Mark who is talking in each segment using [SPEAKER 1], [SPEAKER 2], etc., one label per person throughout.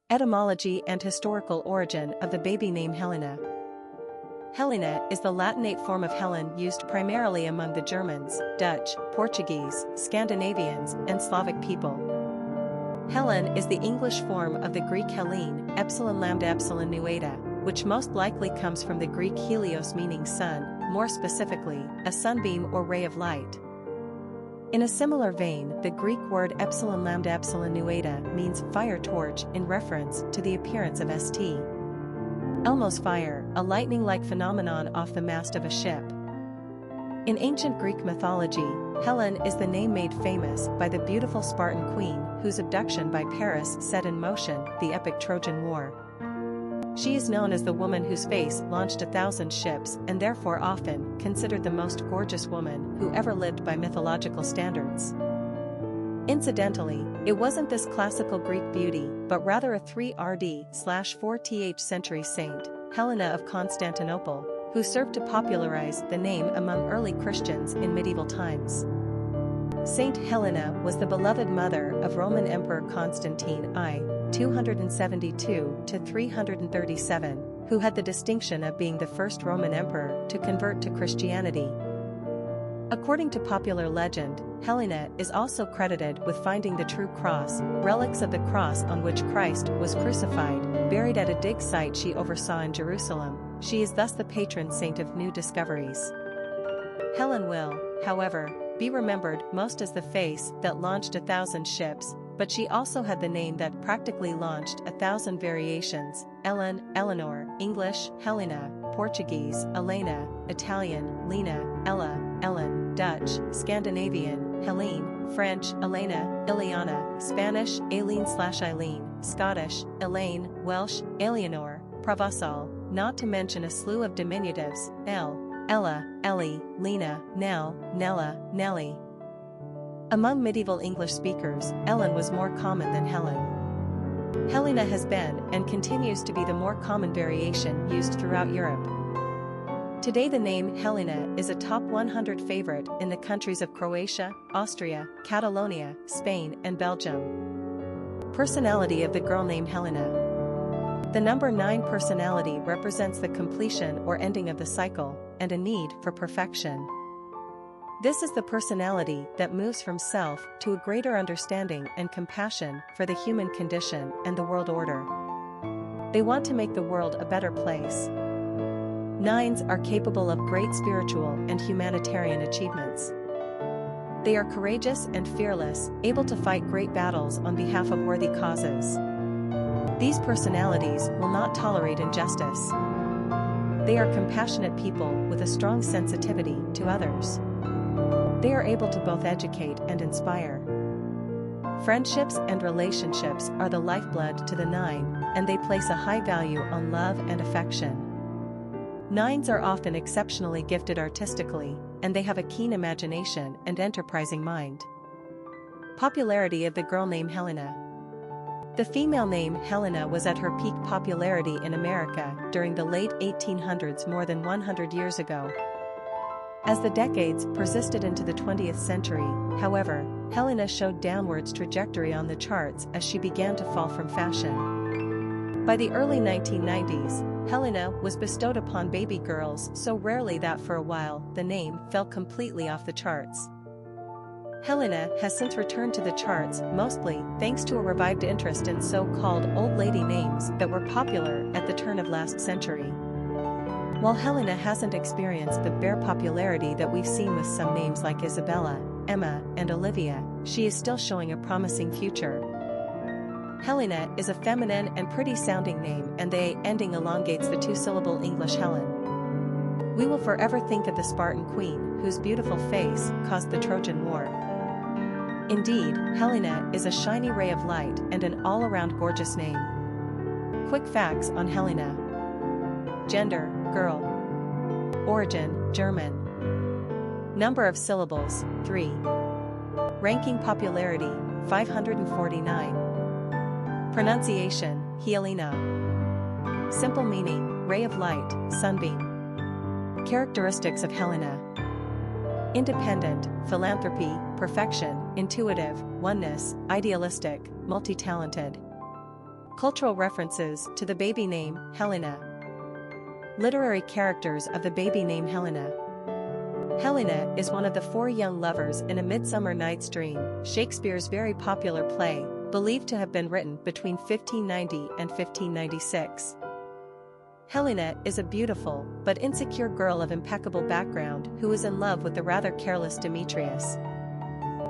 [SPEAKER 1] Etymology and historical origin of the baby name Helena. Helena is the Latinate form of Helen used primarily among the Germans, Dutch, Portuguese, Scandinavians, and Slavic people. Helen is the English form of the Greek Hellene, epsilon lambda epsilon nu eta, which most likely comes from the Greek hēlios meaning sun, more specifically, a sunbeam or ray of light. In a similar vein, the Greek word epsilon lambda epsilon nu eta means fire torch in reference to the appearance of St. Elmo's fire, a lightning-like phenomenon off the mast of a ship. In ancient Greek mythology, Helen is the name made famous by the beautiful Spartan queen whose abduction by Paris set in motion the epic Trojan War. She is known as the woman whose face launched 1,000 ships and therefore often considered the most gorgeous woman who ever lived by mythological standards. Incidentally, it wasn't this classical Greek beauty, but rather a 3rd/4th century saint, Helena of Constantinople, who served to popularize the name among early Christians in medieval times. Saint Helena was the beloved mother of Roman Emperor Constantine I, 272 to 337, who had the distinction of being the first Roman emperor to convert to Christianity. According to popular legend, Helena is also credited with finding the true cross, relics of the cross on which Christ was crucified, buried at a dig site she oversaw in Jerusalem. She is thus the patron saint of new discoveries. Helen will, however, be remembered most as the face that launched 1,000 ships, but she also had the name that practically launched 1,000 variations: Eleanor, English, Helena, Portuguese, Elena, Italian, Lena, Ella, Ellen, Dutch, Scandinavian, Helene, French, Elena, Ileana, Spanish, Aileen/Eileen, Scottish, Elaine, Welsh, Eleanor, Provençal, not to mention a slew of diminutives: Ella, Ellie, Lena, Nell, Nella, Nellie. Among medieval English speakers, Ellen was more common than Helen. Helena has been and continues to be the more common variation used throughout Europe. Today the name Helena is a top 100 favorite in the countries of Croatia, Austria, Catalonia, Spain, and Belgium. Personality of the girl named Helena. The number 9 personality represents the completion or ending of the cycle, and a need for perfection. This is the personality that moves from self to a greater understanding and compassion for the human condition and the world order. They want to make the world a better place. 9s are capable of great spiritual and humanitarian achievements. They are courageous and fearless, able to fight great battles on behalf of worthy causes. These personalities will not tolerate injustice. They are compassionate people with a strong sensitivity to others. They are able to both educate and inspire. Friendships and relationships are the lifeblood to the 9, and they place a high value on love and affection. 9s are often exceptionally gifted artistically, and they have a keen imagination and enterprising mind. Popularity of the girl named Helena. The female name Helena was at her peak popularity in America during the late 1800s, more than 100 years ago. As the decades persisted into the 20th century, however, Helena showed downwards trajectory on the charts as she began to fall from fashion. By the early 1990s, Helena was bestowed upon baby girls so rarely that for a while the name fell completely off the charts. Helena has since returned to the charts, mostly thanks to a revived interest in so-called old lady names that were popular at the turn of last century. While Helena hasn't experienced the bare popularity that we've seen with some names like Isabella, Emma, and Olivia, she is still showing a promising future. Helena is a feminine and pretty-sounding name, and the A ending elongates the 2-syllable English Helen. We will forever think of the Spartan queen whose beautiful face caused the Trojan War. Indeed, Helena is a shiny ray of light and an all-around gorgeous name. Quick facts on Helena. Gender, girl. Origin, German. Number of syllables, 3. Ranking popularity, 549. Pronunciation, Helena. Simple meaning, ray of light, sunbeam. Characteristics of Helena. Independent, philanthropy, perfection, intuitive, oneness, idealistic, multi-talented. Cultural references to the baby name, Helena. Literary characters of the baby name Helena. Helena is one of the four young lovers in A Midsummer Night's Dream, Shakespeare's very popular play, believed to have been written between 1590 and 1596. Helena is a beautiful, but insecure girl of impeccable background who is in love with the rather careless Demetrius.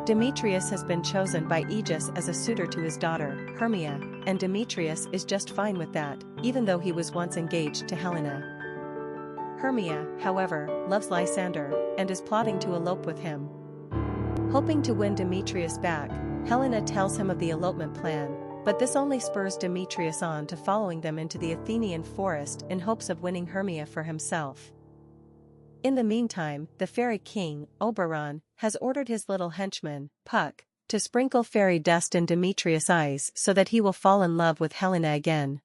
[SPEAKER 1] Demetrius has been chosen by Aegis as a suitor to his daughter, Hermia, and Demetrius is just fine with that, even though he was once engaged to Helena. Hermia, however, loves Lysander, and is plotting to elope with him. Hoping to win Demetrius back, Helena tells him of the elopement plan, but this only spurs Demetrius on to following them into the Athenian forest in hopes of winning Hermia for himself. In the meantime, the fairy king, Oberon, has ordered his little henchman, Puck, to sprinkle fairy dust in Demetrius' eyes so that he will fall in love with Helena again.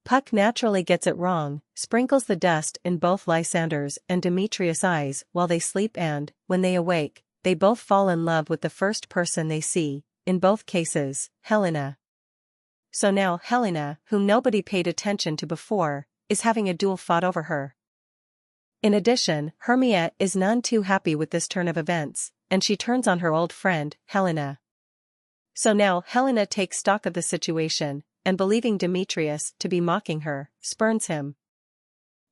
[SPEAKER 1] Puck naturally gets it wrong, sprinkles the dust in both Lysander's and Demetrius' eyes while they sleep and, when they awake, they both fall in love with the first person they see, in both cases, Helena. So now Helena, whom nobody paid attention to before, is having a duel fought over her. In addition, Hermia is none too happy with this turn of events, and she turns on her old friend, Helena. So now Helena takes stock of the situation, and believing Demetrius to be mocking her, spurns him.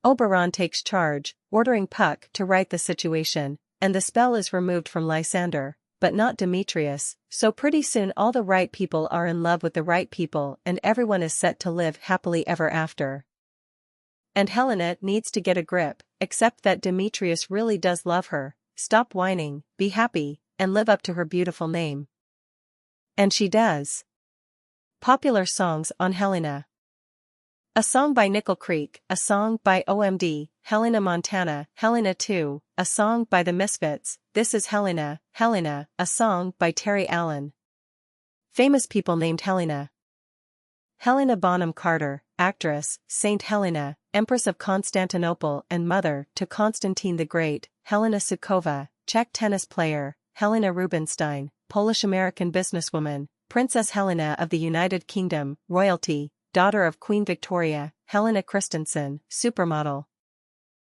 [SPEAKER 1] Oberon takes charge, ordering Puck to right the situation, and the spell is removed from Lysander, but not Demetrius, so pretty soon all the right people are in love with the right people and everyone is set to live happily ever after. And Helena needs to get a grip, except that Demetrius really does love her, stop whining, be happy, and live up to her beautiful name. And she does. Popular songs on Helena. A song by Nickel Creek, a song by OMD, Helena Montana, Helena 2, a song by The Misfits, This Is Helena, Helena, a song by Terry Allen. Famous people named Helena. Helena Bonham Carter, actress, Saint Helena, Empress of Constantinople and mother to Constantine the Great, Helena Suková, Czech tennis player, Helena Rubinstein, Polish-American businesswoman, Princess Helena of the United Kingdom, royalty, daughter of Queen Victoria, Helena Christensen, supermodel,